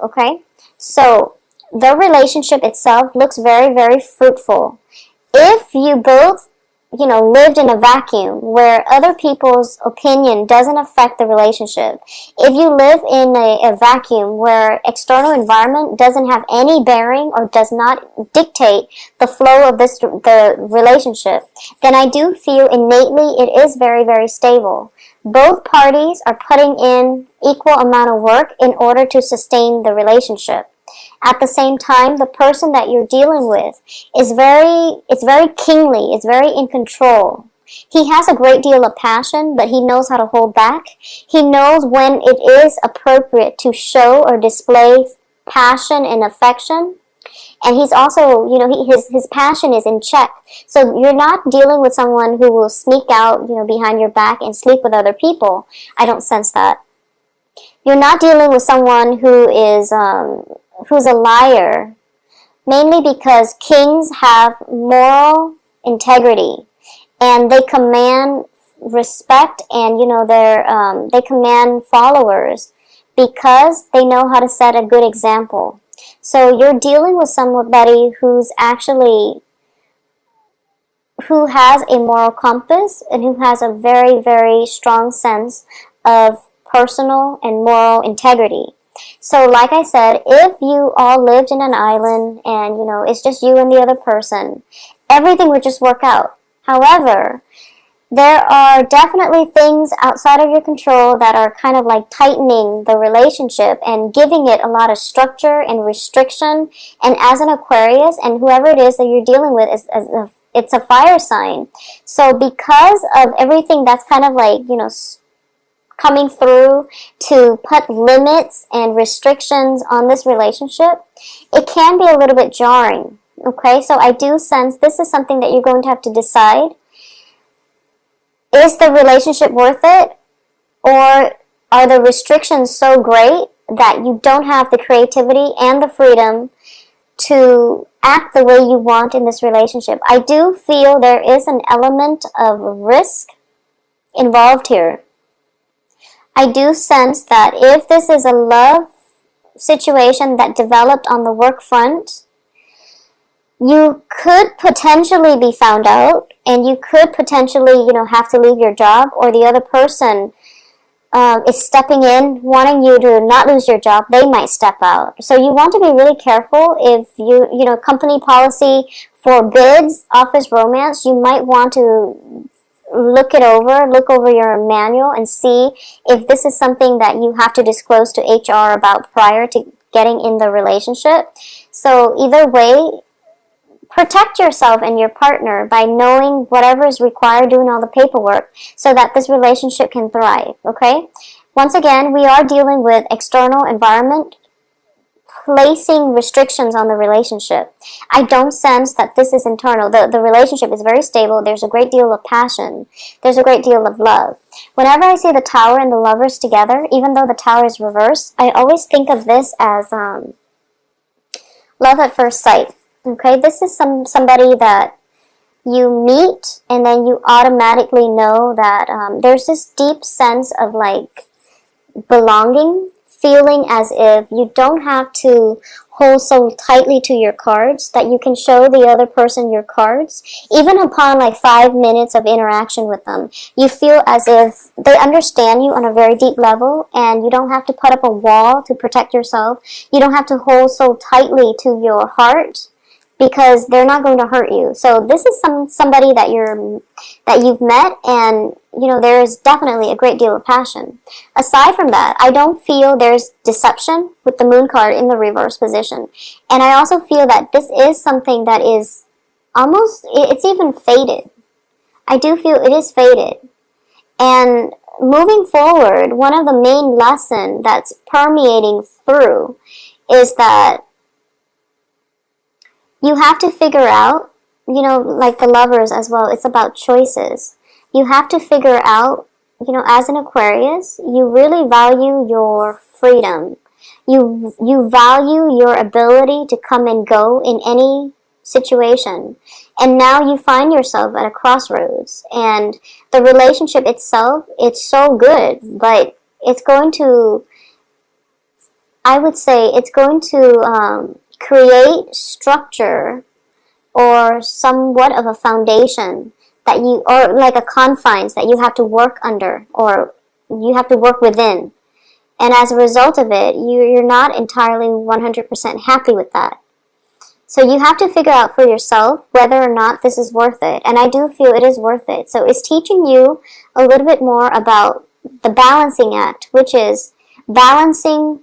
okay? So the relationship itself looks very, very fruitful. If you both, lived in a vacuum where other people's opinion doesn't affect the relationship, if you live in a vacuum where external environment doesn't have any bearing or does not dictate the flow of the relationship, then I do feel innately it is very, very stable. Both parties are putting in equal amount of work in order to sustain the relationship. At the same time, the person that you're dealing with is very kingly, it's very in control. He has a great deal of passion, but he knows how to hold back. He knows when it is appropriate to show or display passion and affection. And he's also, his passion is in check. So you're not dealing with someone who will sneak out, behind your back and sleep with other people. I don't sense that. You're not dealing with someone who is, who's a liar, mainly because kings have moral integrity and they command respect and they command followers because they know how to set a good example. So you're dealing with somebody who has a moral compass and who has a very, very strong sense of personal and moral integrity. So like I said, if you all lived in an island and, it's just you and the other person, everything would just work out. However, there are definitely things outside of your control that are kind of like tightening the relationship and giving it a lot of structure and restriction. And as an Aquarius, and whoever it is that you're dealing with, it's a fire sign. So because of everything that's kind of like, coming through to put limits and restrictions on this relationship, it can be a little bit jarring, okay? So I do sense this is something that you're going to have to decide. Is the relationship worth it? Or are the restrictions so great that you don't have the creativity and the freedom to act the way you want in this relationship? I do feel there is an element of risk involved here. I do sense that if this is a love situation that developed on the work front, you could potentially be found out and you could potentially, have to leave your job, or the other person is stepping in, wanting you to not lose your job. They might step out. So you want to be really careful. If company policy forbids office romance, you might want to look over your manual and see if this is something that you have to disclose to HR about prior to getting in the relationship. So either way, protect yourself and your partner by knowing whatever is required, doing all the paperwork so that this relationship can thrive, okay? Once again, we are dealing with external environment placing restrictions on the relationship. I don't sense that this is internal. The relationship is very stable. There's a great deal of passion. There's a great deal of love. Whenever I see the Tower and the Lovers together, even though the Tower is reversed, I always think of this as love at first sight. Okay, this is somebody that you meet and then you automatically know that there's this deep sense of like belonging, feeling as if you don't have to hold so tightly to your cards, that you can show the other person your cards. Even upon like 5 minutes of interaction with them, you feel as if they understand you on a very deep level and you don't have to put up a wall to protect yourself. You don't have to hold so tightly to your heart because they're not going to hurt you. So this is somebody that you've met, and there is definitely a great deal of passion. Aside from that, I don't feel there's deception with the Moon card in the reverse position. And I also feel that this is something that is almost, it's even faded. I do feel it is faded. And moving forward, one of the main lessons that's permeating through is that you have to figure out, like the Lovers as well, it's about choices. You have to figure out, as an Aquarius, you really value your freedom. You value your ability to come and go in any situation. And now you find yourself at a crossroads. And the relationship itself, it's so good, but it's going to I would say it's going to create structure or somewhat of a foundation that you, or like a confines that you have to work under or you have to work within. And as a result of it, you're not entirely 100% happy with that. So you have to figure out for yourself whether or not this is worth it. And I do feel it is worth it. So it's teaching you a little bit more about the balancing act, which is balancing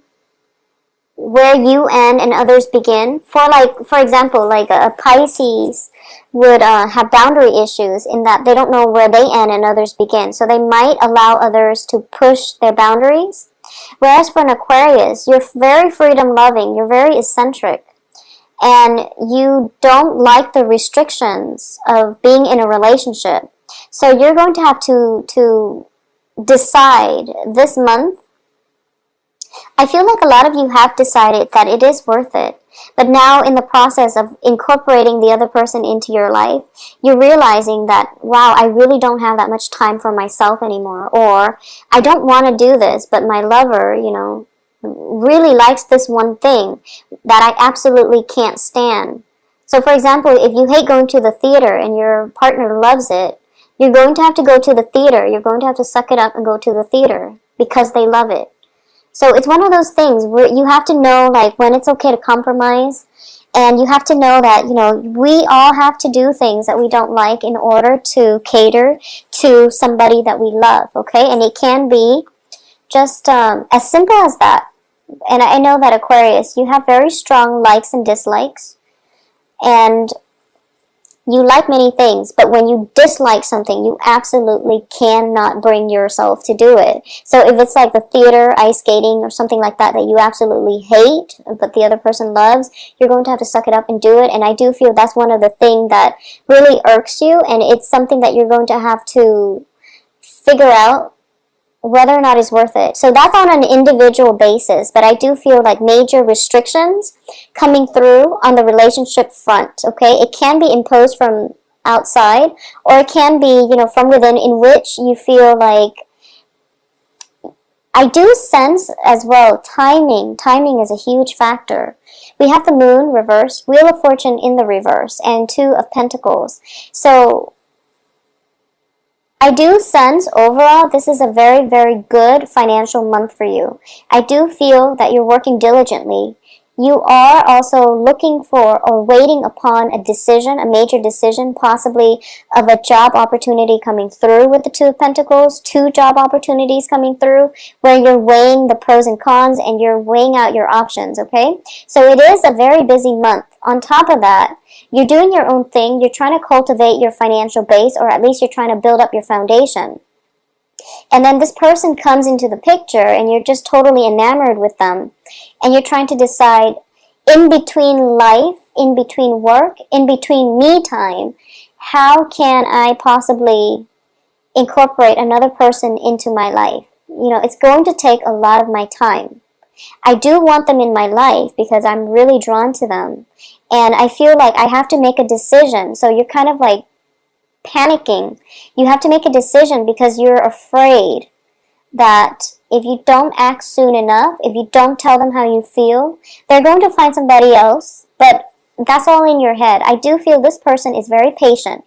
where you end and others begin. For example, like a Pisces would have boundary issues in that they don't know where they end and others begin. So they might allow others to push their boundaries. Whereas for an Aquarius, you're very freedom loving, you're very eccentric, and you don't like the restrictions of being in a relationship. So you're going to have to decide this month. I feel like a lot of you have decided that it is worth it. But now in the process of incorporating the other person into your life, you're realizing that, wow, I really don't have that much time for myself anymore. Or, I don't want to do this, but my lover, really likes this one thing that I absolutely can't stand. So for example, if you hate going to the theater and your partner loves it, you're going to have to go to the theater. You're going to have to suck it up and go to the theater because they love it. So it's one of those things where you have to know like when it's okay to compromise, and you have to know that, we all have to do things that we don't like in order to cater to somebody that we love, okay? And it can be just as simple as that. And I know that Aquarius, you have very strong likes and dislikes, and you like many things, but when you dislike something, you absolutely cannot bring yourself to do it. So if it's like the theater, ice skating, or something like that you absolutely hate, but the other person loves, you're going to have to suck it up and do it. And I do feel that's one of the things that really irks you, and it's something that you're going to have to figure out whether or not it's worth it. So that's on an individual basis, but I do feel like major restrictions coming through on the relationship front, okay? It can be imposed from outside, or it can be, from within, in which you feel like, I do sense as well, timing. Timing is a huge factor. We have the moon reverse, Wheel of Fortune in the reverse, and Two of Pentacles. So I do sense overall this is a very, very good financial month for you. I do feel that you're working diligently. You are also looking for or waiting upon a decision, a major decision, possibly of a job opportunity coming through with the Two of Pentacles, 2 job opportunities coming through, where you're weighing the pros and cons and you're weighing out your options, okay? So it is a very busy month. On top of that, you're doing your own thing. You're trying to cultivate your financial base, or at least you're trying to build up your foundation. And then this person comes into the picture and you're just totally enamored with them. And you're trying to decide, in between life, in between work, in between me time, how can I possibly incorporate another person into my life? It's going to take a lot of my time. I do want them in my life because I'm really drawn to them. And I feel like I have to make a decision. So you're kind of like panicking. You have to make a decision because you're afraid that if you don't act soon enough, if you don't tell them how you feel, they're going to find somebody else. But that's all in your head. I do feel this person is very patient.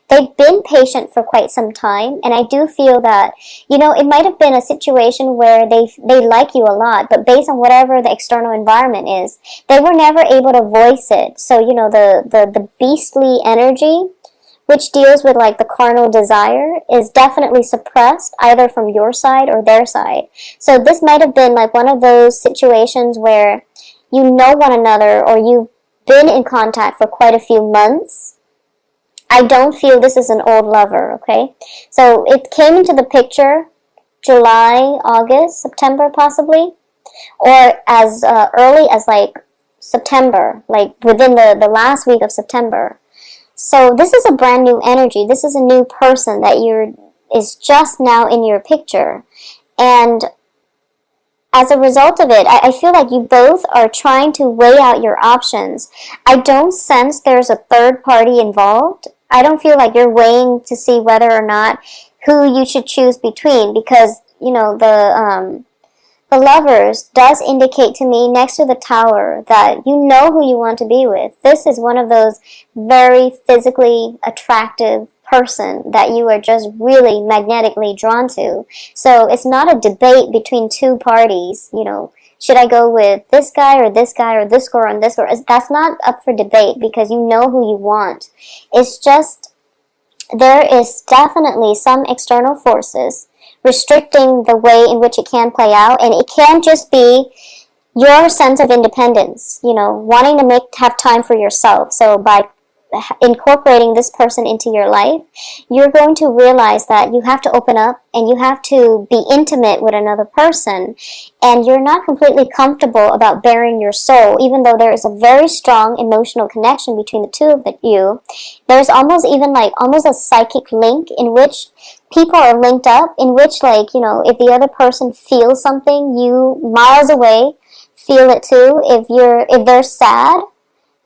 They've been patient for quite some time, and I do feel that, it might have been a situation where they like you a lot, but based on whatever the external environment is, they were never able to voice it. So, the beastly energy, which deals with like the carnal desire, is definitely suppressed either from your side or their side. So this might have been like one of those situations where you know one another, or you've been in contact for quite a few months. I don't feel this is an old lover, okay? So it came into the picture July, August, September possibly, or as early as like September, like within the last week of September. So this is a brand new energy. This is a new person that is just now in your picture. And as a result of it, I feel like you both are trying to weigh out your options. I don't sense there's a third party involved. I don't feel like you're weighing to see whether or not who you should choose between, because, The Lovers does indicate to me next to the Tower that you know who you want to be with. This is one of those very physically attractive person that you are just really magnetically drawn to. So it's not a debate between two parties, should I go with this guy or this guy or this girl and this girl? That's not up for debate because you know who you want. It's just there is definitely some external forces restricting the way in which it can play out, and it can't just be your sense of independence, wanting to have time for yourself. So by incorporating this person into your life, you're going to realize that you have to open up and you have to be intimate with another person, and you're not completely comfortable about bearing your soul, even though there is a very strong emotional connection between the two of you. There's almost a psychic link in which people are linked up, in which if the other person feels something, you miles away feel it too. If they're sad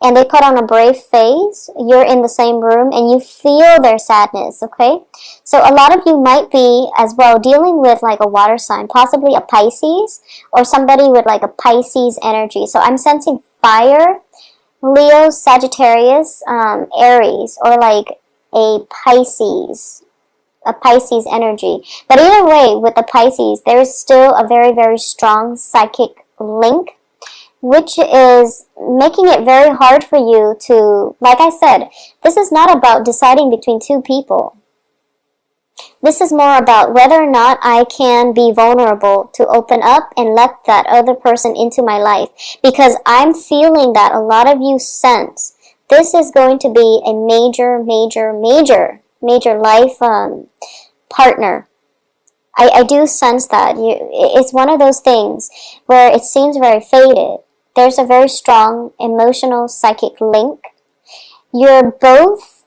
and they put on a brave face, you're in the same room and you feel their sadness, okay? So a lot of you might be as well dealing with a water sign, possibly a Pisces, or somebody with a Pisces energy. So I'm sensing fire, Leo, Sagittarius, Aries, or a Pisces energy. But either way, with the Pisces, there is still a very, very strong psychic link, which is making it very hard for you to, like I said, this is not about deciding between two people. This is more about whether or not I can be vulnerable to open up and let that other person into my life. Because I'm feeling that a lot of you sense this is going to be a major, major, major, major life partner. I do sense that. It's one of those things where it seems very fated. There's a very strong emotional psychic link. You're both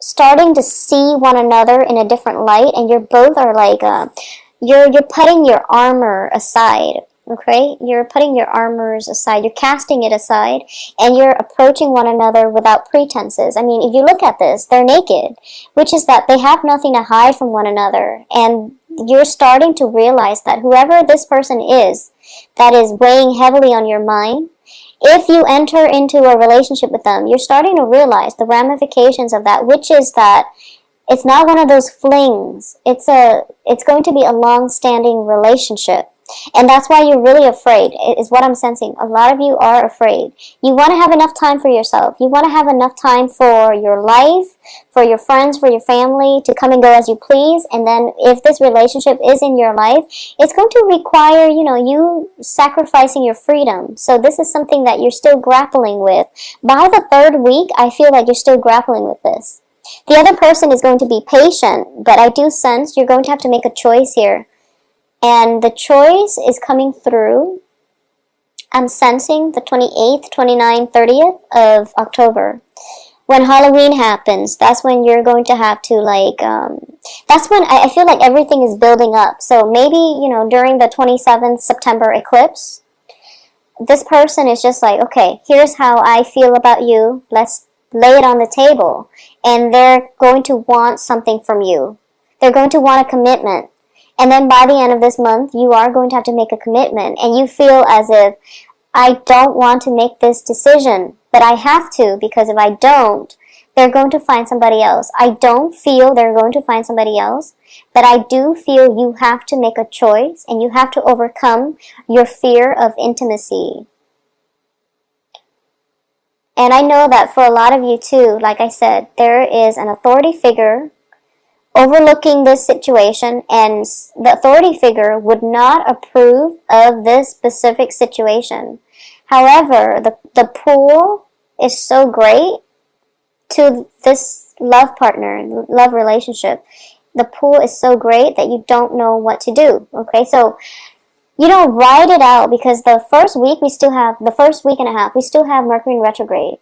starting to see one another in a different light, and you're both are you're putting your armor aside. Okay, you're putting your armors aside, you're casting it aside, and you're approaching one another without pretenses. I mean, if you look at this, they're naked, which is that they have nothing to hide from one another, and you're starting to realize that whoever this person is that is weighing heavily on your mind, if you enter into a relationship with them, you're starting to realize the ramifications of that, which is that it's not one of those flings. It's going to be a long-standing relationship. And that's why you're really afraid, is what I'm sensing. A lot of you are afraid. You want to have enough time for yourself. You want to have enough time for your life, for your friends, for your family, to come and go as you please. And then if this relationship is in your life, it's going to require, you sacrificing your freedom. So this is something that you're still grappling with. By the third week, I feel like you're still grappling with this. The other person is going to be patient, but I do sense you're going to have to make a choice here. And the choice is coming through, I'm sensing the 28th, 29th, 30th of October. When Halloween happens, that's when you're going to have to that's when I feel like everything is building up. So maybe, during the 27th September eclipse, this person is just okay, here's how I feel about you. Let's lay it on the table. And they're going to want something from you. They're going to want a commitment. And then by the end of this month, you are going to have to make a commitment. And you feel as if, I don't want to make this decision, but I have to, because if I don't, they're going to find somebody else. I don't feel they're going to find somebody else, but I do feel you have to make a choice, and you have to overcome your fear of intimacy. And I know that for a lot of you too, like I said, there is an authority figure overlooking this situation, and the authority figure would not approve of this specific situation. However, the pull is so great to this love partner, love relationship. The pull is so great that you don't know what to do. Okay, so ride it out, because the first week and a half, we still have Mercury in retrograde.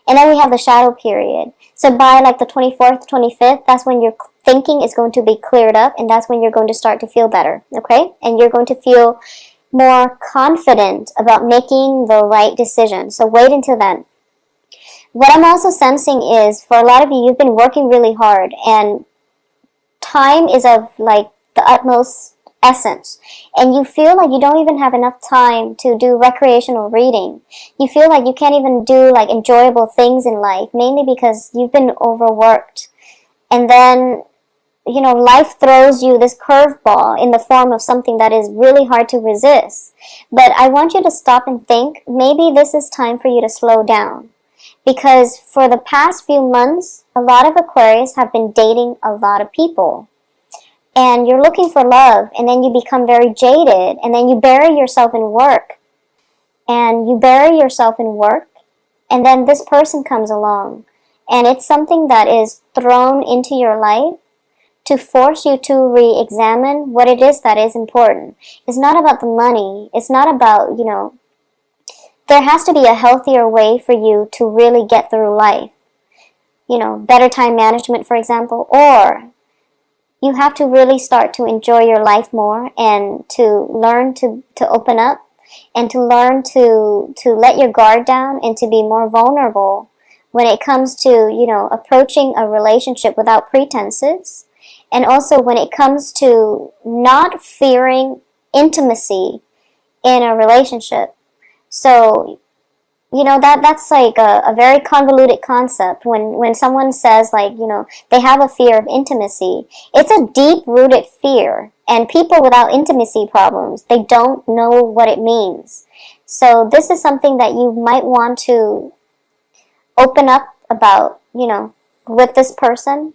And then we have the shadow period. So by the 24th, 25th, that's when your thinking is going to be cleared up, and that's when you're going to start to feel better, okay? And you're going to feel more confident about making the right decision. So wait until then. What I'm also sensing is, for a lot of you, you've been working really hard, and time is of the utmost essence. And you feel like you don't even have enough time to do recreational reading. You feel like you can't even do like enjoyable things in life, mainly because you've been overworked. And then, you know, life throws you this curveball in the form of something that is really hard to resist. But I want you to stop and think, maybe this is time for you to slow down. Because for the past few months, a lot of Aquarius have been dating a lot of people. And you're looking for love, and then you become very jaded, and then you bury yourself in work. And you bury yourself in work, and then this person comes along. And it's something that is thrown into your life to force you to re-examine what it is that is important. It's not about the money. It's not about, you know, there has to be a healthier way for you to really get through life. You know, better time management, for example, or you have to really start to enjoy your life more and to learn to open up and to learn to let your guard down and to be more vulnerable when it comes to, you know, approaching a relationship without pretenses. And also when it comes to not fearing intimacy in a relationship. So, you know, that's like a very convoluted concept when someone says, like, you know, they have a fear of intimacy. It's a deep-rooted fear. And people without intimacy problems, they don't know what it means. So this is something that you might want to open up about, you know, with this person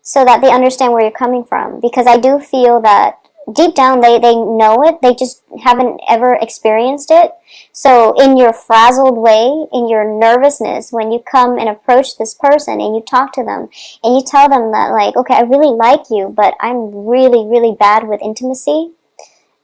so that they understand where you're coming from. Because I do feel that deep down they know it, they just haven't ever experienced it. So in your frazzled way, in your nervousness, when you come and approach this person and you talk to them and you tell them that, like, okay, I really like you, but I'm really, really bad with intimacy.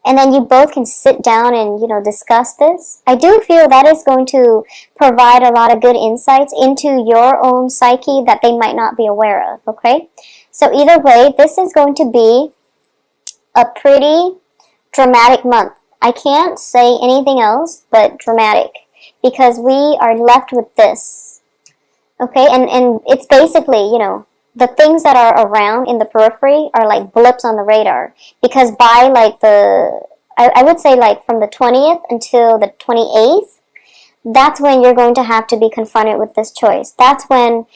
And then you both can sit down and, you know, discuss this. I do feel that is going to provide a lot of good insights into your own psyche that they might not be aware of, okay? So either way, this is going to be a pretty dramatic month. I can't say anything else but dramatic because we are left with this. Okay, and it's basically, you know, the things that are around in the periphery are like blips on the radar. Because by like I would say like from the 20th until the 28th, that's when you're going to have to be confronted with this choice. That's when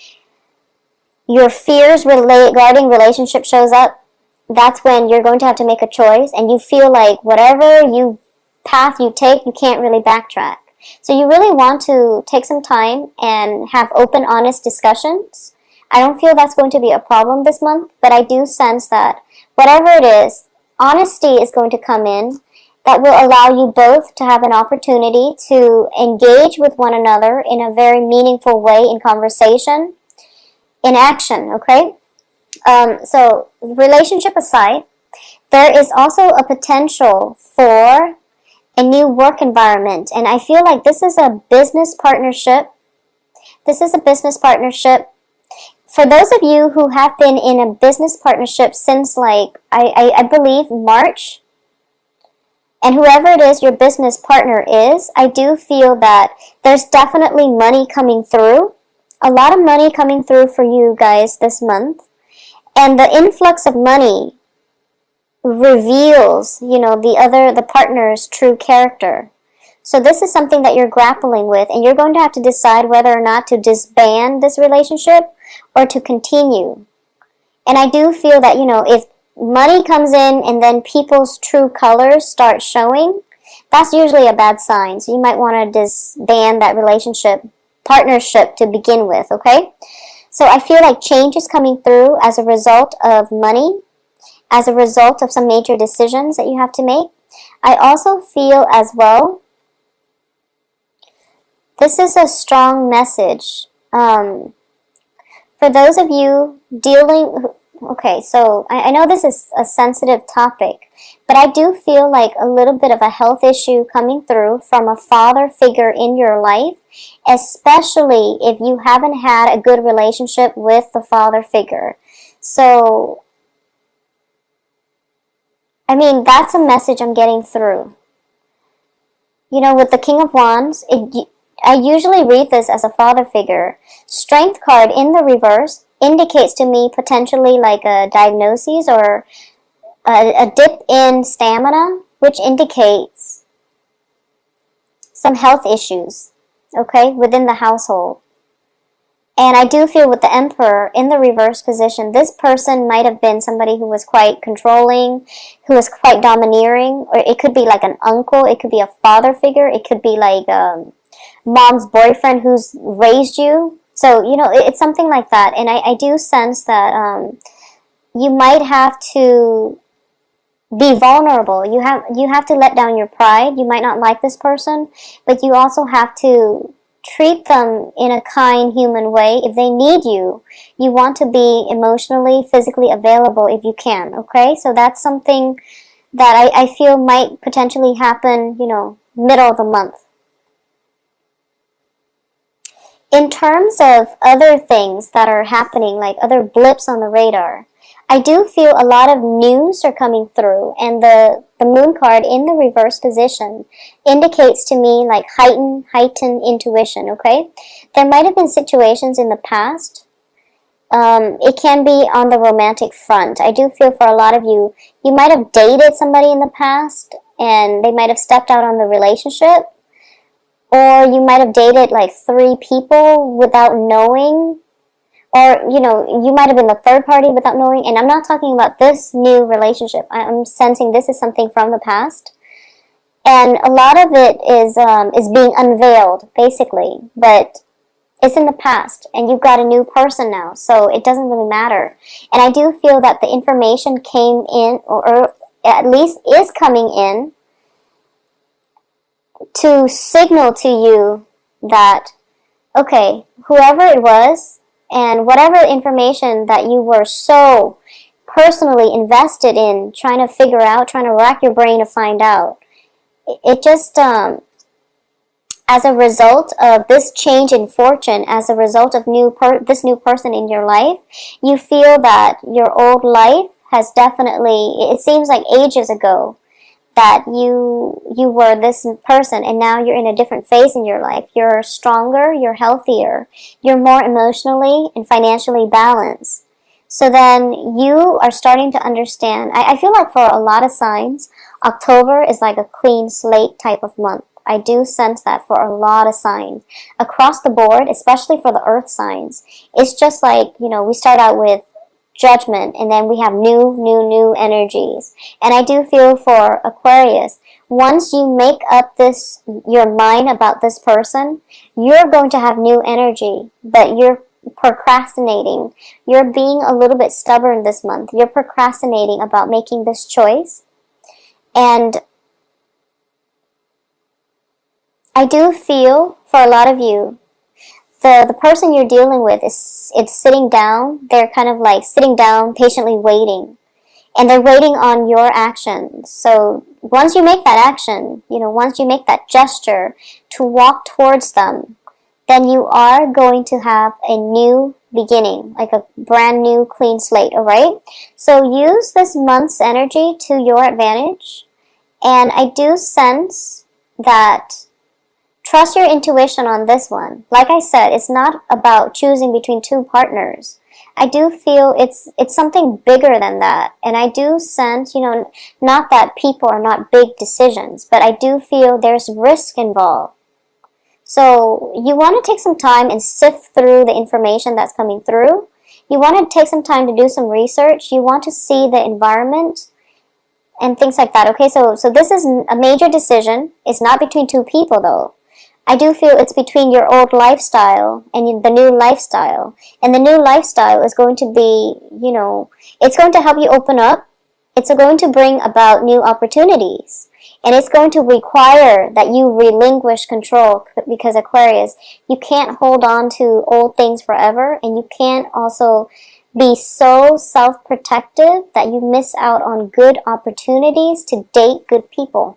your fears regarding relationship shows up. That's when you're going to have to make a choice, and you feel like whatever path you take, you can't really backtrack. So you really want to take some time and have open, honest discussions. I don't feel that's going to be a problem this month, but I do sense that whatever it is, honesty is going to come in that will allow you both to have an opportunity to engage with one another in a very meaningful way in conversation, in action, okay? So relationship aside, there is also a potential for a new work environment. And I feel like this is a business partnership. This is a business partnership. For those of you who have been in a business partnership since like, I believe March, and whoever it is your business partner is, I do feel that there's definitely money coming through. A lot of money coming through for you guys this month. And the influx of money reveals, you know, the partner's true character. So this is something that you're grappling with, and you're going to have to decide whether or not to disband this relationship or to continue. And I do feel that, you know, if money comes in and then people's true colors start showing, that's usually a bad sign. So you might want to disband that partnership to begin with, okay? So I feel like change is coming through as a result of money, as a result of some major decisions that you have to make. I also feel as well, this is a strong message. For those of you okay, so I know this is a sensitive topic, but I do feel like a little bit of a health issue coming through from a father figure in your life, especially if you haven't had a good relationship with the father figure. So, I mean, that's a message I'm getting through. You know, with the King of Wands, I usually read this as a father figure. Strength card in the reverse indicates to me potentially like a diagnosis or a dip in stamina, which indicates some health issues, okay, within the household. And I do feel with the Emperor in the reverse position, this person might have been somebody who was quite controlling, who was quite domineering, or it could be like an uncle, it could be a father figure, it could be like mom's boyfriend who's raised you. So, it's something like that. And I do sense that you might have to be vulnerable. You have to let down your pride. You might not like this person, but you also have to treat them in a kind, human way. If they need you, you want to be emotionally, physically available if you can, okay? So that's something that I feel might potentially happen, middle of the month. In terms of other things that are happening, like other blips on the radar, I do feel a lot of news are coming through, and the moon card in the reverse position indicates to me like heightened intuition, okay? There might have been situations in the past. It can be on the romantic front. I do feel for a lot of you, you might have dated somebody in the past, and they might have stepped out on the relationship, or you might have dated like 3 people without knowing. Or, you might have been the third party without knowing. And I'm not talking about this new relationship. I'm sensing this is something from the past. And a lot of it is being unveiled, basically. But it's in the past. And you've got a new person now. So it doesn't really matter. And I do feel that the information came in, or at least is coming in, to signal to you that, okay, whoever it was, and whatever information that you were so personally invested in trying to figure out, trying to rack your brain to find out, it just, as a result of this change in fortune, as a result of this new person in your life, you feel that your old life has definitely, it seems like ages ago, that you were this person, and now you're in a different phase in your life. You're stronger, you're healthier, you're more emotionally and financially balanced. So then you are starting to understand. I feel like for a lot of signs, October is like a clean slate type of month. I do sense that for a lot of signs. Across the board, especially for the earth signs, it's just like, we start out with judgment, and then we have new energies. And I do feel for Aquarius, once you make up your mind about this person, you're going to have new energy, but you're procrastinating. You're being a little bit stubborn this month. You're procrastinating about making this choice. And I do feel for a lot of you, the person you're dealing with it's sitting down. They're kind of like sitting down, patiently waiting. And they're waiting on your actions. So once you make that action, once you make that gesture to walk towards them, then you are going to have a new beginning, like a brand new clean slate, alright? So use this month's energy to your advantage. And I do sense that trust your intuition on this one. Like I said, it's not about choosing between 2 partners. I do feel it's something bigger than that. And I do sense, not that people are not big decisions, but I do feel there's risk involved. So you want to take some time and sift through the information that's coming through. You want to take some time to do some research. You want to see the environment and things like that. Okay, so this is a major decision. It's not between 2 people though. I do feel it's between your old lifestyle and the new lifestyle. And the new lifestyle is going to be, it's going to help you open up. It's going to bring about new opportunities. And it's going to require that you relinquish control, because Aquarius, you can't hold on to old things forever, and you can't also be so self-protective that you miss out on good opportunities to date good people.